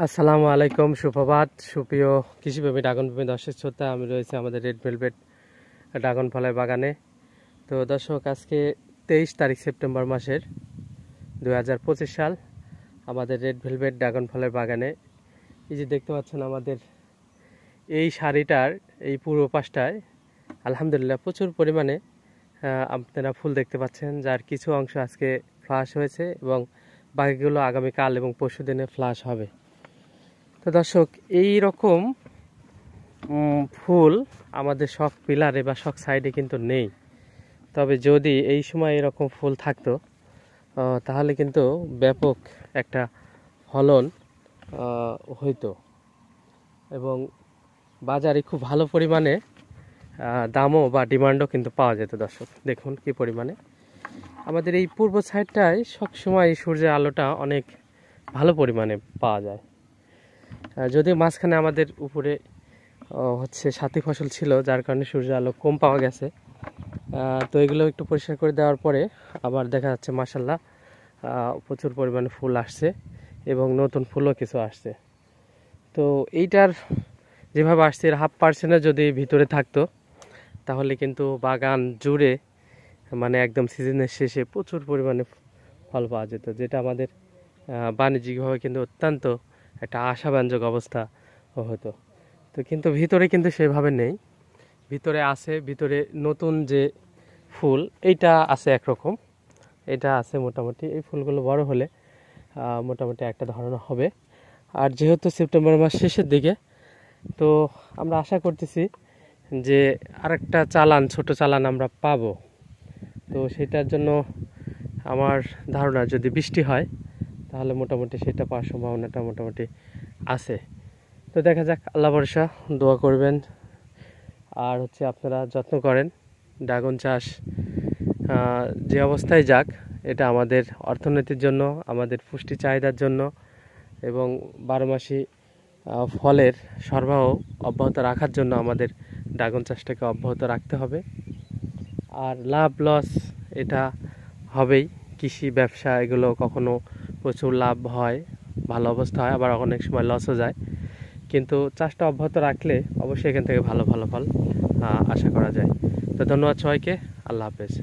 আসসালামু আলাইকুম, সুপ্রভাত সুপ্রিয় কৃষিপ্রেমী ড্রাগনপ্রেমী দর্শক শ্রোতা। আমি রয়েছে আমাদের রেড ভেলভেট ড্রাগন ফলের বাগানে। তো দর্শক, আজকে 23 তারিখ সেপ্টেম্বর মাসের 2025 সাল। আমাদের রেড ভেলভেট ড্রাগন ফলের বাগানে এই যে দেখতে পাচ্ছেন, আমাদের এই সারিটার এই পূর্ব পাশটায় আলহামদুলিল্লাহ প্রচুর পরিমাণে আপনারা ফুল দেখতে পাচ্ছেন, যার কিছু অংশ আজকে ফ্লাশ হয়েছে এবং বাকিগুলো আগামীকাল এবং পরশু দিনে ফ্লাশ হবে। তো দর্শক, এই রকম ফুল আমাদের সব পিলারে বা সব সাইডে কিন্তু নেই। তবে যদি এই সময় এরকম ফুল থাকতো তাহলে কিন্তু ব্যাপক একটা ফলন হইতো এবং বাজারে খুব ভালো পরিমাণে দামও বা ডিমান্ডও কিন্তু পাওয়া যেত। দর্শক দেখুন কি পরিমাণে আমাদের এই পূর্ব সাইডটায় সবসময় সূর্যের আলোটা অনেক ভালো পরিমাণে পাওয়া যায়। যদিও মাঝখানে আমাদের উপরে সাথী ফসল ছিল, যার কারণে সূর্যের আলো কম পাওয়া গেছে। তো এগুলো একটু পরিষ্কার করে দেওয়ার পরে আবার দেখা যাচ্ছে মাশাআল্লাহ প্রচুর পরিমাণে ফুল আসছে এবং নতুন ফুলও কিছু আসছে। তো এইটার যেভাবে আসছে এর 0.5% যদি ভিতরে থাকতো তাহলে কিন্তু বাগান জুড়ে মানে একদম সিজনের শেষে প্রচুর পরিমাণে ফল পাওয়া যেত, যেটা আমাদের বাণিজ্যিকভাবে কিন্তু অত্যন্ত একটা আশাব্যঞ্জক অবস্থা হতো। তো কিন্তু ভিতরে কিন্তু সেভাবে নেই। ভিতরে আছে, ভিতরে নতুন যে ফুল এইটা আছে একরকম, এটা আছে মোটামুটি। এই ফুলগুলো বড় হলে মোটামুটি একটা ধরনের হবে। আর যেহেতু সেপ্টেম্বর মাস শেষের দিকে, তো আমরা আশা করতেছি যে আরেকটা চালান, ছোট চালান আমরা পাবো। তো সেটার জন্য আমার ধারণা যদি বৃষ্টি হয় তাহলে মোটামুটি সেটা পাওয়ার সম্ভাবনাটা মোটামুটি আছে। তো দেখা যাক, আল্লাহ ভরসা, দোয়া করবেন আর আপনারা যত্ন করেন। ড্রাগন চাষ যে অবস্থায় যাক, এটা আমাদের অর্থনীতির জন্য, আমাদের পুষ্টি চাহিদার জন্য এবং 12 মাসি ফলের সরবরাহ অব্যাহত রাখার জন্য আমাদের ড্রাগন চাষটাকে অব্যাহত রাখতে হবে। আর লাভ লস এটা হবেই। কৃষি ব্যবসা এগুলো কখনো প্রচুর লাভ হয়, ভালো অবস্থা হয়, আবার অনেক সময় লসও যায়। কিন্তু চাষটা অব্যাহত রাখলে অবশ্যই এখান থেকে ভালো ফল আশা করা যায়। তো ধন্যবাদ সবাইকে, আল্লাহ হাফেজ।